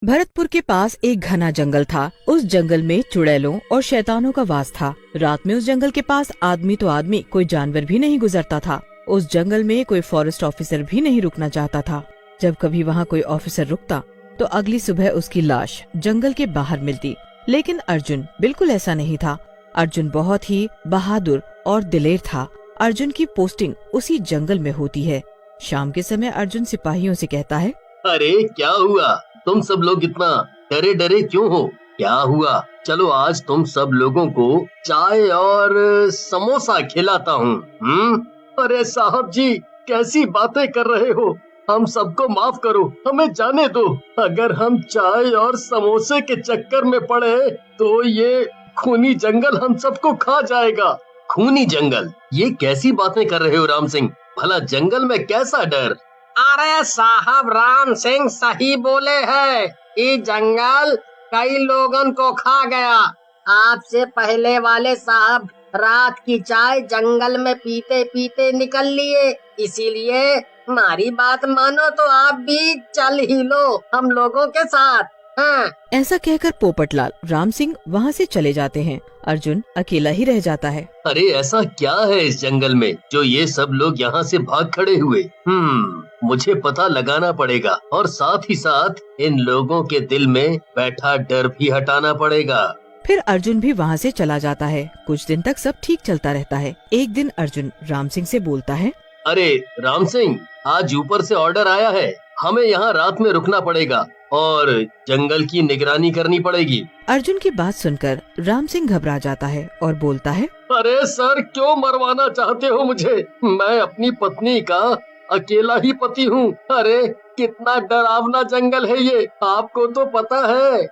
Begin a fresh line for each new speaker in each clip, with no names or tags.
भरतपुर के पास एक घना जंगल था। उस जंगल में चुड़ैलों और शैतानों का वास था। रात में उस जंगल के पास आदमी तो आदमी, कोई जानवर भी नहीं गुजरता था। उस जंगल में कोई फॉरेस्ट ऑफिसर भी नहीं रुकना चाहता था। जब कभी वहाँ कोई ऑफिसर रुकता तो अगली सुबह उसकी लाश जंगल के बाहर मिलती। लेकिन अर्जुन बिल्कुल ऐसा नहीं था। अर्जुन बहुत ही बहादुर और दिलेर था। अर्जुन की पोस्टिंग उसी जंगल में होती है। शाम के समय अर्जुन सिपाहियों से कहता है,
अरे क्या हुआ, तुम सब लोग इतना डरे डरे क्यों हो? क्या हुआ? चलो आज तुम सब लोगों को चाय और समोसा खिलाता हूँ। अरे साहब जी, कैसी बातें कर रहे हो? हम सबको माफ करो, हमें जाने दो। अगर हम चाय और समोसे के चक्कर में पड़े तो ये खूनी जंगल हम सबको खा जाएगा। खूनी जंगल? ये कैसी बातें कर रहे हो राम सिंह? भला जंगल में कैसा डर?
अरे साहब, राम सिंह सही बोले हैं। ये जंगल कई लोगन को खा गया। आपसे पहले वाले साहब रात की चाय जंगल में पीते पीते निकल लिए। इसीलिए हमारी बात मानो तो आप भी चल ही लो हम लोगों के साथ। हाँ।
ऐसा कहकर पोपटलाल राम सिंह वहाँ से चले जाते हैं। अर्जुन अकेला ही रह जाता है।
अरे ऐसा क्या है इस जंगल में जो ये सब लोग यहाँ से भाग खड़े हुए? मुझे पता लगाना पड़ेगा और साथ ही साथ इन लोगों के दिल में बैठा डर भी हटाना पड़ेगा।
फिर अर्जुन भी वहाँ से चला जाता है। कुछ दिन तक सब ठीक चलता रहता है। एक दिन अर्जुन राम सिंह से बोलता है,
अरे राम सिंह, आज ऊपर से ऑर्डर आया है, हमें यहाँ रात में रुकना पड़ेगा और जंगल की निगरानी करनी पड़ेगी।
अर्जुन की बात सुनकर राम सिंह घबरा जाता है और बोलता है,
अरे सर, क्यों मरवाना चाहते हो मुझे? मैं अपनी पत्नी का अकेला ही पति हूँ। अरे कितना डरावना जंगल है ये, आपको तो पता है।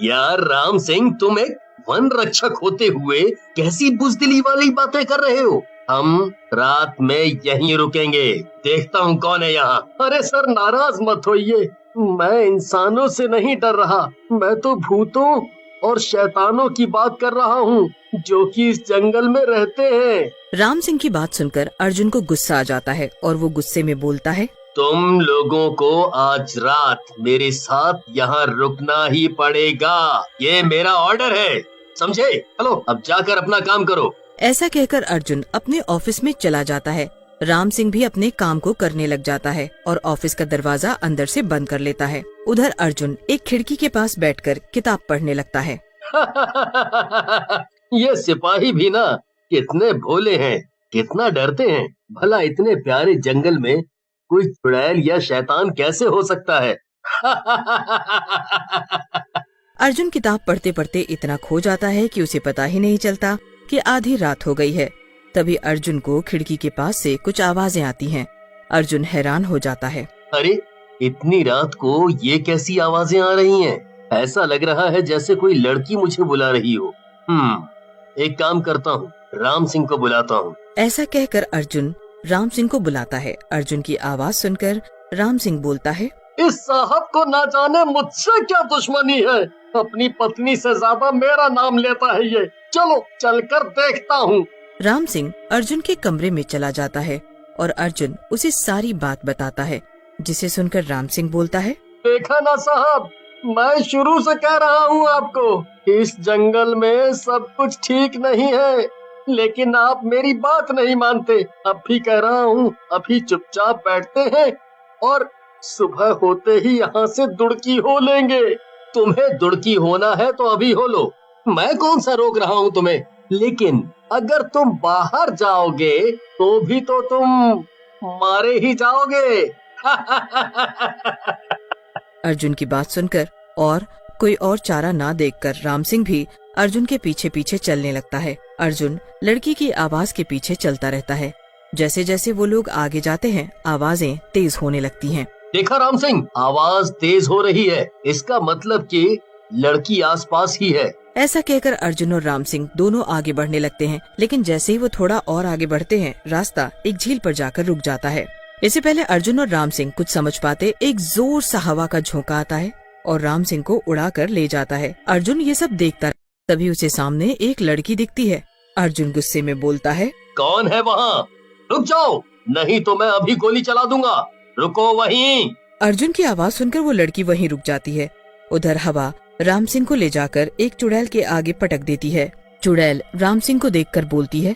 यार राम सिंह, तुम एक वन रक्षक होते हुए कैसी बुजदिली वाली बातें कर रहे हो? हम रात में यहीं रुकेंगे, देखता हूँ कौन है यहाँ। अरे सर, नाराज मत होइए, मैं इंसानों से नहीं डर रहा, मैं तो भूतों और शैतानों की बात कर रहा हूँ जो कि इस जंगल में रहते हैं।
राम सिंह की बात सुनकर अर्जुन को गुस्सा आ जाता है और वो गुस्से में बोलता है,
तुम लोगों को आज रात मेरे साथ यहाँ रुकना ही पड़ेगा। ये मेरा ऑर्डर है, समझे? चलो अब जाकर अपना काम करो।
ऐसा कहकर अर्जुन अपने ऑफिस में चला जाता है। राम सिंह भी अपने काम को करने लग जाता है और ऑफिस का दरवाजा अंदर से बंद कर लेता है। उधर अर्जुन एक खिड़की के पास बैठकर किताब पढ़ने लगता है।
ये सिपाही भी ना कितने भोले हैं, कितना डरते हैं। भला इतने प्यारे जंगल में कोई चुड़ैल या शैतान कैसे हो सकता है?
अर्जुन किताब पढ़ते पढ़ते इतना खो जाता है कि उसे पता ही नहीं चलता कि आधी रात हो गई है। तभी अर्जुन को खिड़की के पास से कुछ आवाजें आती हैं। अर्जुन हैरान हो जाता है।
अरे इतनी रात को ये कैसी आवाजें आ रही हैं? ऐसा लग रहा है जैसे कोई लड़की मुझे बुला रही हो। एक काम करता हूँ, राम सिंह को बुलाता हूँ।
ऐसा कहकर अर्जुन राम सिंह को बुलाता है। अर्जुन की आवाज सुनकर राम सिंह बोलता है,
इस साहब को ना जाने मुझसे क्या दुश्मनी है, अपनी पत्नी से ज्यादा मेरा नाम लेता है ये। चलो चलकर देखता हूँ।
राम सिंह अर्जुन के कमरे में चला जाता है और अर्जुन उसे सारी बात बताता है, जिसे सुनकर राम सिंह बोलता है, देखा ना साहब, मैं शुरू से कह रहा हूँ आपको, इस जंगल में सब कुछ ठीक नहीं है, लेकिन आप मेरी बात नहीं मानते। अब भी कह रहा हूँ, अभी चुपचाप बैठते हैं और सुबह होते ही यहाँ से दुड़की हो लेंगे। तुम्हें दुड़की होना है तो अभी हो लो, मैं कौन सा रोक रहा हूँ तुम्हें। लेकिन अगर तुम बाहर जाओगे तो भी तो तुम मारे ही जाओगे। अर्जुन की बात सुनकर और कोई और चारा ना देखकर राम सिंह भी अर्जुन के पीछे पीछे चलने लगता है। अर्जुन लड़की की आवाज के पीछे चलता रहता है। जैसे जैसे वो लोग आगे जाते हैं, आवाजें तेज होने लगती हैं।
देखा राम सिंह, आवाज तेज हो रही है, इसका मतलब कि लड़की आसपास ही है।
ऐसा कहकर अर्जुन और राम सिंह दोनों आगे बढ़ने लगते हैं। लेकिन जैसे ही वो थोड़ा और आगे बढ़ते हैं, रास्ता एक झील पर जाकर रुक जाता है। इससे पहले अर्जुन और राम सिंह कुछ समझ पाते, एक जोर सा हवा का झोंका आता है और राम सिंह को उड़ा कर ले जाता है। अर्जुन ये सब देखता, तभी उसे सामने एक लड़की दिखती है। अर्जुन गुस्से में बोलता है,
कौन है वहाँ? रुक जाओ, नहीं तो मैं अभी गोली चला दूंगा। रुको वहीं।
अर्जुन की आवाज सुनकर वो लड़की वहीं रुक जाती है। उधर हवा राम सिंह को ले जाकर एक चुड़ैल के आगे पटक देती है। चुड़ैल राम सिंह को देखकर बोलती है,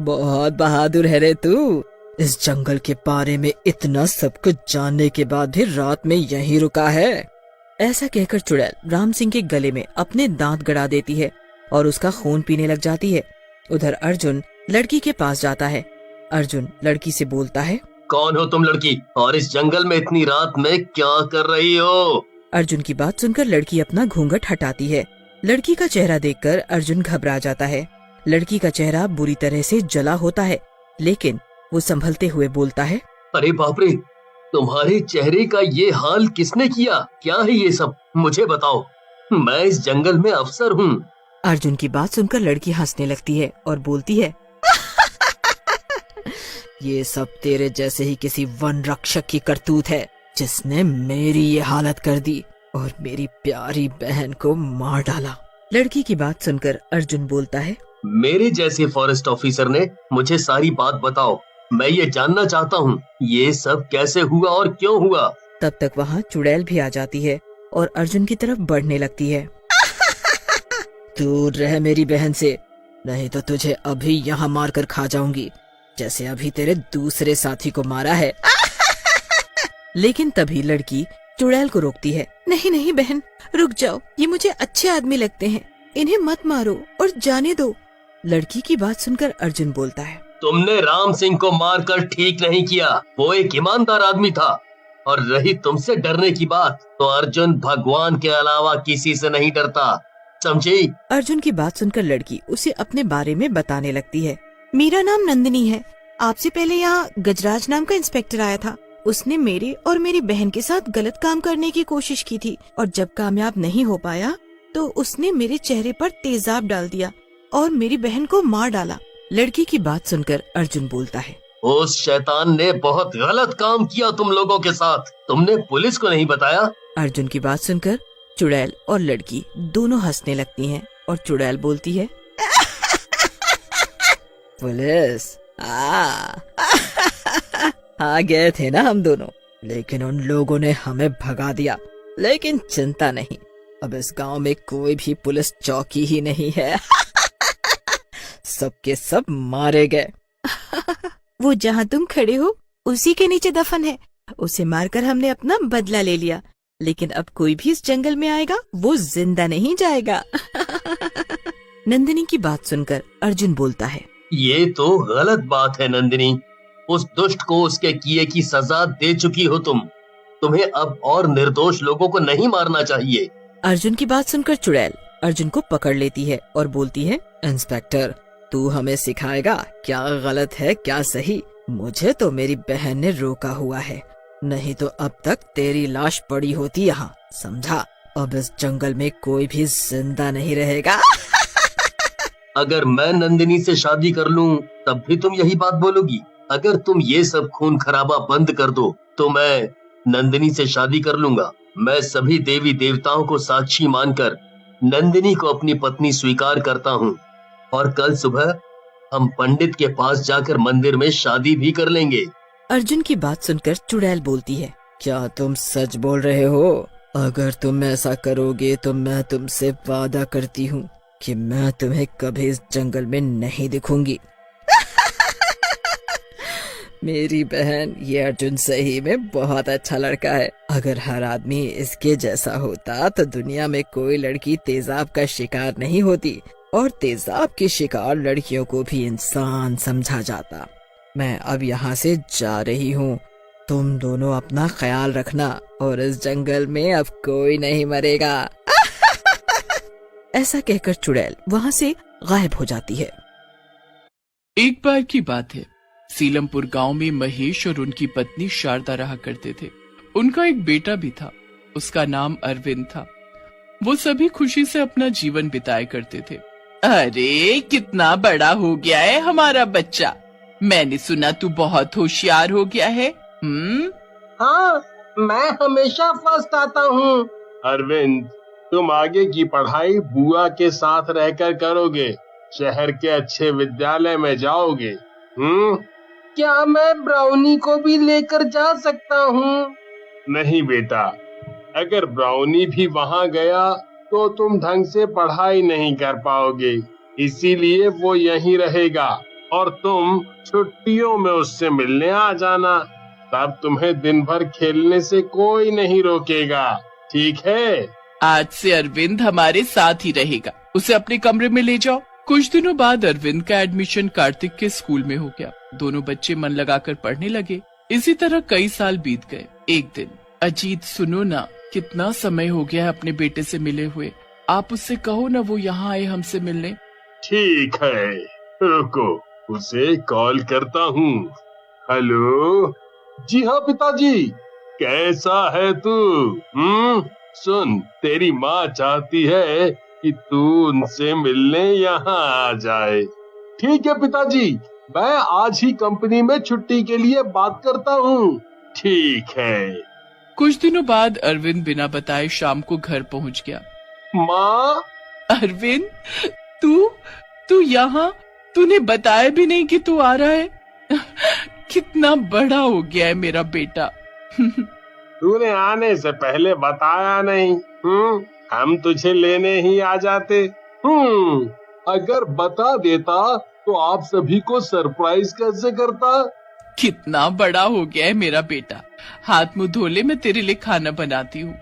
बहुत बहादुर है रे तू। इस जंगल के बारे में इतना सब कुछ जानने के बाद भी रात में यहीं रुका है। ऐसा कहकर चुड़ैल राम सिंह के गले में अपने दांत गड़ा देती है और उसका खून पीने लग जाती है। उधर अर्जुन लड़की के पास जाता है। अर्जुन लड़की से बोलता है,
कौन हो तुम लड़की, और इस जंगल में इतनी रात में क्या कर रही हो?
अर्जुन की बात सुनकर लड़की अपना घूंघट हटाती है। लड़की का चेहरा देखकर अर्जुन घबरा जाता है। लड़की का चेहरा बुरी तरह से जला होता है, लेकिन वो संभलते हुए बोलता है,
अरे बाप रे, तुम्हारे चेहरे का ये हाल किसने किया? क्या है ये सब, मुझे बताओ। मैं इस जंगल में अफसर हूँ।
अर्जुन की बात सुनकर लड़की हंसने लगती है और बोलती है, ये सब तेरे जैसे ही किसी वन रक्षक की करतूत है, जिसने मेरी ये हालत कर दी और मेरी प्यारी बहन को मार डाला। लड़की की बात सुनकर अर्जुन बोलता है,
मेरे जैसे फॉरेस्ट ऑफिसर ने मुझे सारी बात बताओ। मैं ये जानना चाहता हूँ, ये सब कैसे हुआ और क्यों हुआ?
तब तक वहाँ चुड़ैल भी आ जाती है और अर्जुन की तरफ बढ़ने लगती है। दूर रह मेरी बहन से, नहीं तो तुझे अभी यहाँ मार कर खा जाऊंगी, जैसे अभी तेरे दूसरे साथी को मारा है। लेकिन तभी लड़की चुड़ैल को रोकती है। नहीं नहीं बहन, रुक जाओ, ये मुझे अच्छे आदमी लगते हैं, इन्हें मत मारो और जाने दो। लड़की की बात सुनकर अर्जुन बोलता है,
तुमने राम सिंह को मारकर ठीक नहीं किया, वो एक ईमानदार आदमी था। और रही तुमसे डरने की बात, तो अर्जुन भगवान के अलावा किसी से नहीं डरता, समझी?
अर्जुन की बात सुनकर लड़की उसे अपने बारे में बताने लगती है। मेरा नाम नंदिनी है। आपसे पहले यहाँ गजराज नाम का इंस्पेक्टर आया था। उसने मेरे और मेरी बहन के साथ गलत काम करने की कोशिश की थी और जब कामयाब नहीं हो पाया तो उसने मेरे चेहरे पर तेजाब डाल दिया और मेरी बहन को मार डाला। लड़की की बात सुनकर अर्जुन बोलता है,
उस शैतान ने बहुत गलत काम किया तुम लोगों के साथ। तुमने पुलिस को नहीं बताया?
अर्जुन की बात सुनकर चुड़ैल और लड़की दोनों हंसने लगती हैं और चुड़ैल बोलती है, पुलिस आ गए थे ना हम दोनों, लेकिन उन लोगों ने हमें भगा दिया। लेकिन चिंता नहीं, अब इस गांव में कोई भी पुलिस चौकी ही नहीं है। सबके सब मारे गए। वो जहाँ तुम खड़े हो उसी के नीचे दफन है। उसे मारकर हमने अपना बदला ले लिया, लेकिन अब कोई भी इस जंगल में आएगा वो जिंदा नहीं जाएगा। नंदिनी की बात सुनकर अर्जुन बोलता है,
ये तो गलत बात है नंदिनी। उस दुष्ट को उसके किए की सजा दे चुकी हो तुम। तुम्हें अब और निर्दोष लोगों को नहीं मारना चाहिए।
अर्जुन की बात सुनकर चुड़ैल अर्जुन को पकड़ लेती है और बोलती है, इंस्पेक्टर, तू हमें सिखाएगा क्या गलत है क्या सही? मुझे तो मेरी बहन ने रोका हुआ है, नहीं तो अब तक तेरी लाश पड़ी होती यहाँ, समझा? अब इस जंगल में कोई भी जिंदा नहीं रहेगा।
अगर मैं नंदिनी से शादी कर लूं, तब भी तुम यही बात बोलोगी? अगर तुम ये सब खून खराबा बंद कर दो, तो मैं नंदिनी से शादी कर लूंगा। मैं सभी देवी देवताओं को साक्षी मानकर नंदिनी को अपनी पत्नी स्वीकार करता हूँ, और कल सुबह हम पंडित के पास जाकर मंदिर में शादी भी कर लेंगे।
अर्जुन की बात सुनकर चुड़ैल बोलती है, क्या तुम सच बोल रहे हो? अगर तुम ऐसा करोगे तो मैं तुमसे वादा करती हूँ कि मैं तुम्हें कभी इस जंगल में नहीं दिखूंगी। मेरी बहन, ये अर्जुन सही में बहुत अच्छा लड़का है। अगर हर आदमी इसके जैसा होता तो दुनिया में कोई लड़की तेजाब का शिकार नहीं होती, और तेजाब के शिकार लड़कियों को भी इंसान समझा जाता। मैं अब यहाँ से जा रही हूँ, तुम दोनों अपना ख्याल रखना, और इस जंगल में अब कोई नहीं मरेगा। ऐसा कहकर चुड़ैल वहाँ से गायब हो जाती है।
एक बार की बात है, सीलमपुर गांव में महेश और उनकी पत्नी शारदा रहा करते थे। उनका एक बेटा भी था, उसका नाम अरविंद था। वो सभी खुशी से अपना जीवन बिताया करते थे। अरे कितना बड़ा हो गया है हमारा बच्चा, मैंने सुना तू बहुत होशियार हो गया है।
हाँ, मैं हमेशा फर्स्ट आता हूँ।
अरविंद, तुम आगे की पढ़ाई बुआ के साथ रहकर करोगे, शहर के अच्छे विद्यालय में जाओगे।
क्या मैं ब्राउनी को भी लेकर जा सकता हूँ?
नहीं बेटा, अगर ब्राउनी भी वहाँ गया तो तुम ढंग से पढ़ाई नहीं कर पाओगे, इसीलिए वो यहीं रहेगा और तुम छुट्टियों में उससे मिलने आ जाना। तब तुम्हें दिन भर खेलने से कोई नहीं रोकेगा, ठीक है?
आज से अरविंद हमारे साथ ही रहेगा, उसे अपने कमरे में ले जाओ। कुछ दिनों बाद अरविंद का एडमिशन कार्तिक के स्कूल में हो गया। दोनों बच्चे मन लगाकर पढ़ने लगे। इसी तरह कई साल बीत गए। एक दिन, अजीत सुनो ना, कितना समय हो गया है अपने बेटे से मिले हुए, आप उससे कहो ना वो यहाँ आए हमसे मिलने।
ठीक है, रुको, उसे कॉल करता हूँ। हेलो। जी हाँ पिताजी, कैसा है तू? सुन, तेरी माँ चाहती है कि तू उनसे मिलने यहाँ आ जाए। ठीक है पिताजी, मैं आज ही कंपनी में छुट्टी के लिए बात करता हूँ। ठीक है।
कुछ दिनों बाद अरविंद बिना बताए शाम को घर पहुँच गया।
माँ।
अरविंद, तू यहाँ, तूने बताया भी नहीं कि तू आ रहा है। कितना बड़ा हो गया है मेरा बेटा।
तूने आने से पहले बताया नहीं। हम तुझे लेने ही आ जाते। अगर बता देता तो आप सभी को सरप्राइज कैसे करता।
कितना बड़ा हो गया है मेरा बेटा। हाथ मुंह धो ले, मैं तेरे लिए खाना बनाती हूँ।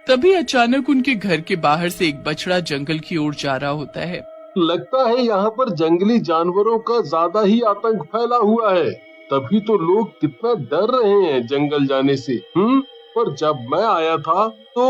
तभी अचानक उनके घर के बाहर से एक बछड़ा जंगल की ओर जा रहा होता है।
लगता है यहाँ पर जंगली जानवरों का ज्यादा ही आतंक फैला हुआ है, तभी तो लोग कितना डर रहे हैं जंगल जाने से। पर जब मैं आया था तो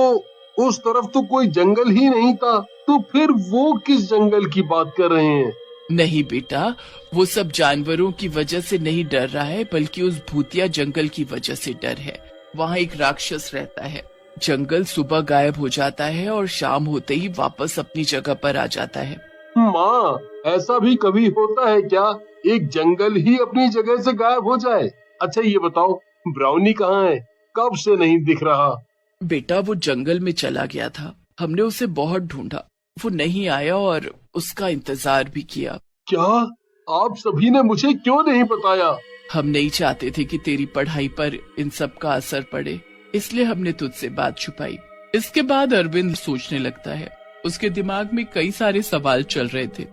उस तरफ तो कोई जंगल ही नहीं था, तो फिर वो किस जंगल की बात कर रहे हैं?
नहीं बेटा, वो सब जानवरों की वजह से नहीं डर रहा है, बल्कि उस भूतिया जंगल की वजह से डर है। वहाँ एक राक्षस रहता है। जंगल सुबह गायब हो जाता है और शाम होते ही वापस अपनी जगह पर आ जाता है।
माँ, ऐसा भी कभी होता है क्या, एक जंगल ही अपनी जगह से गायब हो जाए? अच्छा ये बताओ, ब्राउनी कहाँ है? कब से नहीं दिख रहा?
बेटा, वो जंगल में चला गया था। हमने उसे बहुत ढूंढा, वो नहीं आया और उसका इंतजार भी किया।
क्या आप सभी ने मुझे क्यों नहीं बताया?
हम नहीं चाहते थे कि तेरी पढ़ाई पर इन सब का असर पड़े, इसलिए हमने तुझसे बात छुपाई। इसके बाद अरविंद सोचने लगता है। उसके दिमाग में कई सारे सवाल चल रहे थे।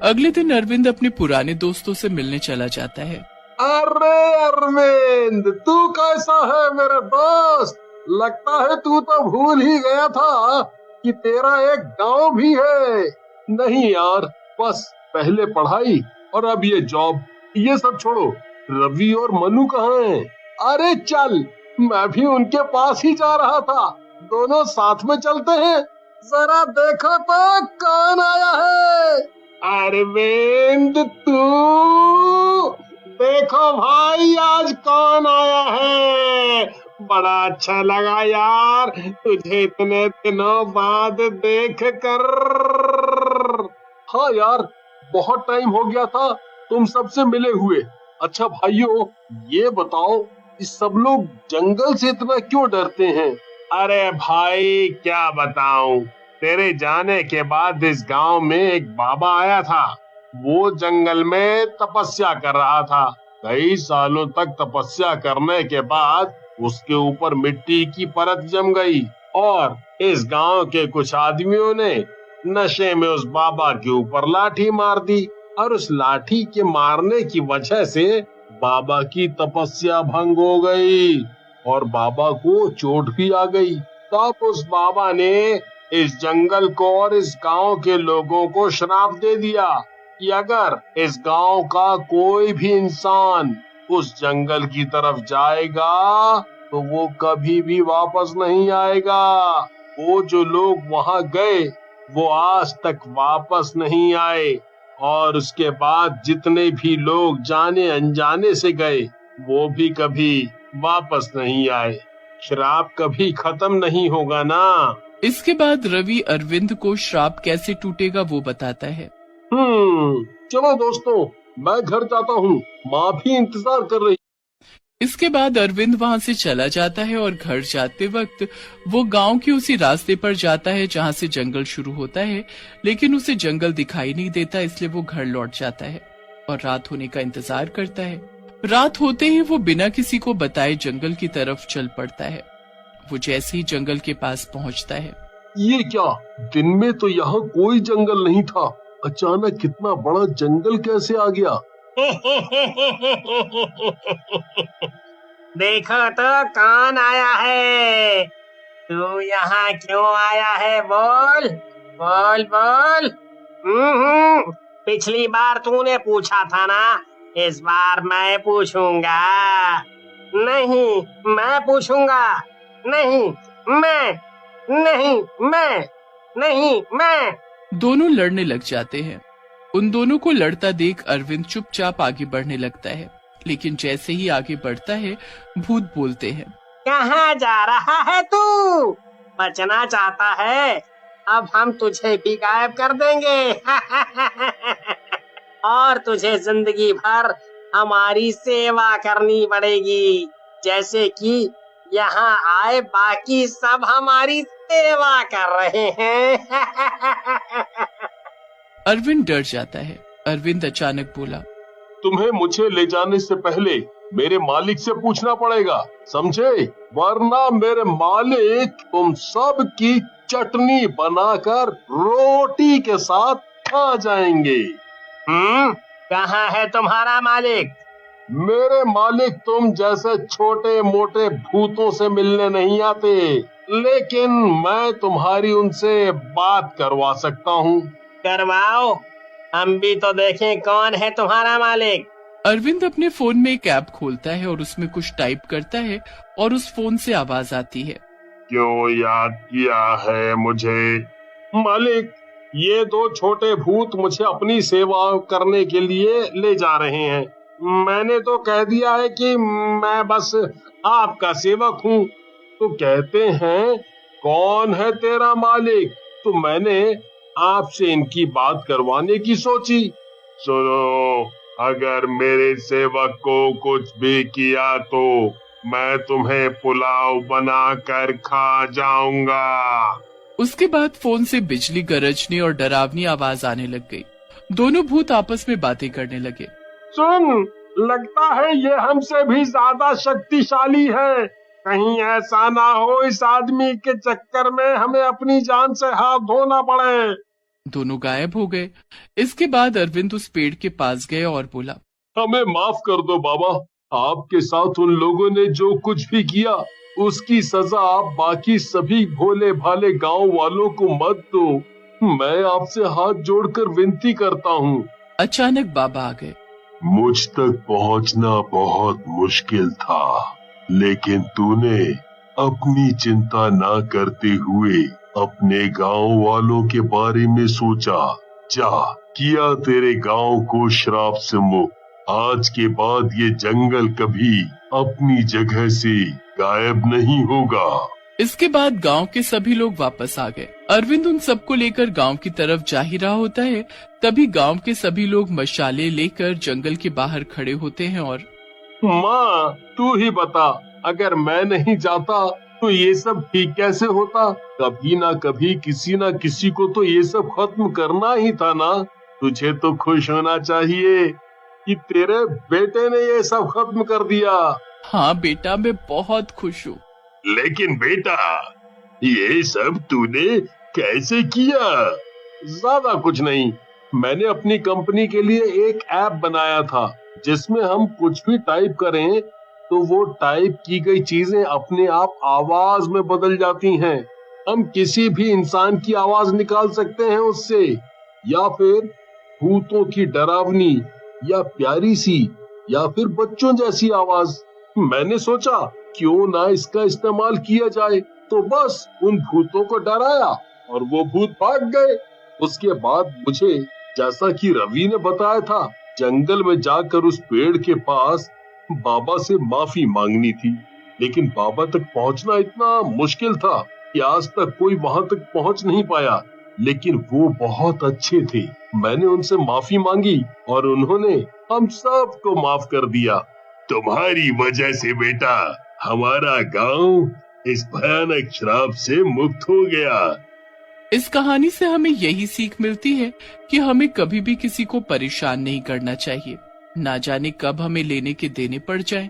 अगले दिन अरविंद अपने पुराने दोस्तों से मिलने चला जाता है।
अरे अरविंद, तू कैसा है मेरे दोस्त? लगता है तू तो भूल ही गया था कि तेरा एक गांव भी है। नहीं यार, बस पहले पढ़ाई और अब ये जॉब, ये सब छोड़ो। रवि और मनु कहाँ हैं? अरे चल, मैं भी उनके पास ही जा रहा था, दोनों साथ में चलते हैं। जरा देखो तो कौन आया है। अरविंद, तू देखो भाई, आज कौन आया है। बड़ा अच्छा लगा यार तुझे इतने दिनों बाद देख कर। हाँ यार, बहुत टाइम हो गया था तुम सबसे मिले हुए। अच्छा भाइयों, ये बताओ, इस सब लोग जंगल से इतना क्यों डरते हैं? अरे भाई, क्या बताऊं, तेरे जाने के बाद इस गांव में एक बाबा आया था। वो जंगल में तपस्या कर रहा था। कई सालों तक तपस्या करने के बाद उसके ऊपर मिट्टी की परत जम गई और इस गांव के कुछ आदमियों ने नशे में उस बाबा के ऊपर लाठी मार दी और उस लाठी के मारने की वजह से बाबा की तपस्या भंग हो गई और बाबा को चोट भी आ गई। तब उस बाबा ने इस जंगल को और इस गांव के लोगों को श्राप दे दिया कि अगर इस गांव का कोई भी इंसान उस जंगल की तरफ जाएगा तो वो कभी भी वापस नहीं आएगा। वो जो लोग वहां गए वो आज तक वापस नहीं आए और उसके बाद जितने भी लोग जाने अनजाने से गए वो भी कभी वापस नहीं आए। श्राप कभी खत्म नहीं होगा ना।
इसके बाद रवि अरविंद को श्राप कैसे टूटेगा वो बताता है।
चलो दोस्तों, मैं घर जाता हूँ, माँ भी इंतजार कर रही।
इसके बाद अरविंद वहाँ से चला जाता है और घर जाते वक्त वो गांव के उसी रास्ते पर जाता है जहाँ से जंगल शुरू होता है, लेकिन उसे जंगल दिखाई नहीं देता, इसलिए वो घर लौट जाता है और रात होने का इंतजार करता है। रात होते ही वो बिना किसी को बताए जंगल की तरफ चल पड़ता है। वो जैसे ही जंगल के पास पहुंचता है।
ये क्या, दिन में तो यहाँ कोई जंगल नहीं था, अचानक कितना बड़ा जंगल कैसे आ गया?
देखो तो कौन आया है। तू यहाँ क्यों आया है? बोल बोल बोल। पिछली बार तूने पूछा था ना, इस बार मैं पूछूंगा। नहीं मैं पूछूंगा। नहीं मैं, नहीं मैं, नहीं मैं।
दोनों लड़ने लग जाते हैं। उन दोनों को लड़ता देख अरविंद चुपचाप आगे बढ़ने लगता है, लेकिन जैसे ही आगे बढ़ता है भूत बोलते हैं,
कहाँ जा रहा है तू? बचना चाहता है? अब हम तुझे भी गायब कर देंगे। और तुझे जिंदगी भर हमारी सेवा करनी पड़ेगी, जैसे कि यहाँ आए बाकी सब हमारी सेवा कर रहे हैं।
अरविंद डर जाता है। अरविंद अचानक बोला,
तुम्हें मुझे ले जाने से पहले मेरे मालिक से पूछना पड़ेगा, समझे? वरना मेरे मालिक तुम सब की चटनी बनाकर रोटी के साथ खा जाएंगे।
कहाँ है तुम्हारा मालिक?
मेरे मालिक तुम जैसे छोटे मोटे भूतों से मिलने नहीं आते, लेकिन मैं तुम्हारी उनसे बात करवा सकता हूँ।
करवाओ, हम भी तो देखें कौन है तुम्हारा मालिक।
अरविंद अपने फोन में एक ऐप खोलता है और उसमें कुछ टाइप करता है और उस फोन से आवाज आती है,
क्यों याद किया है मुझे? मालिक, ये दो छोटे भूत मुझे अपनी सेवा करने के लिए ले जा रहे हैं। मैंने तो कह दिया है कि मैं बस आपका सेवक हूँ। तो कहते हैं कौन है तेरा मालिक? तो मैंने आपसे इनकी बात करवाने की सोची। सुनो, अगर मेरे सेवक को कुछ भी किया तो मैं तुम्हें पुलाव बनाकर खा जाऊंगा।
उसके बाद फोन से बिजली गरजने और डरावनी आवाज आने लग गई। दोनों भूत आपस में बातें करने लगे।
सुन, लगता है ये हमसे भी ज्यादा शक्तिशाली है। कहीं ऐसा ना हो इस आदमी के चक्कर में हमें अपनी जान से हाथ धोना पड़े।
दोनों गायब हो गए। इसके बाद अरविंद उस पेड़ के पास गए और बोला,
हमें माफ कर दो बाबा, आपके साथ उन लोगों ने जो कुछ भी किया उसकी सजा आप बाकी सभी भोले भाले गांव वालों को मत दो। मैं आपसे हाथ जोड़कर विनती करता हूँ।
अचानक बाबा आ गए।
मुझ तक पहुँचना बहुत मुश्किल था, लेकिन तूने अपनी चिंता ना करते हुए अपने गांव वालों के बारे में सोचा। जा, किया तेरे गांव को श्राप से मुक्त। आज के बाद ये जंगल कभी अपनी जगह से गायब नहीं होगा।
इसके बाद गांव के सभी लोग वापस आ गए। अरविंद उन सबको लेकर गांव की तरफ जा ही रहा होता है, तभी गांव के सभी लोग मशाले लेकर जंगल के बाहर खड़े होते हैं और
माँ, तू ही बता, अगर मैं नहीं जाता तो ये सब ठीक कैसे होता? कभी ना कभी किसी ना किसी को तो ये सब खत्म करना ही था ना। तुझे तो खुश होना चाहिए कि तेरे बेटे ने ये सब खत्म कर दिया।
हाँ बेटा, मैं बहुत खुश हूँ।
लेकिन बेटा, ये सब तूने कैसे किया? ज्यादा कुछ नहीं, मैंने अपनी कंपनी के लिए एक ऐप बनाया था जिसमें हम कुछ भी टाइप करें तो वो टाइप की गई चीजें अपने आप आवाज में बदल जाती हैं। हम किसी भी इंसान की आवाज निकाल सकते हैं उससे, या फिर भूतों की डरावनी या प्यारी सी या फिर बच्चों जैसी आवाज। मैंने सोचा क्यों ना इसका इस्तेमाल किया जाए, तो बस उन भूतों को डराया और वो भूत भाग गए। उसके बाद मुझे, जैसा कि रवि ने बताया था, जंगल में जाकर उस पेड़ के पास बाबा से माफी मांगनी थी। लेकिन बाबा तक पहुंचना इतना मुश्किल था कि आज तक कोई वहां तक पहुंच नहीं पाया। लेकिन वो बहुत अच्छे थे। मैंने उनसे माफी मांगी और उन्होंने हम सबको माफ कर दिया। तुम्हारी वजह से बेटा हमारा गांव इस भयानक श्राप से मुक्त हो गया।
इस कहानी से हमें यही सीख मिलती है कि हमें कभी भी किसी को परेशान नहीं करना चाहिए। ना जाने कब हमें लेने के देने पड़ जाएं।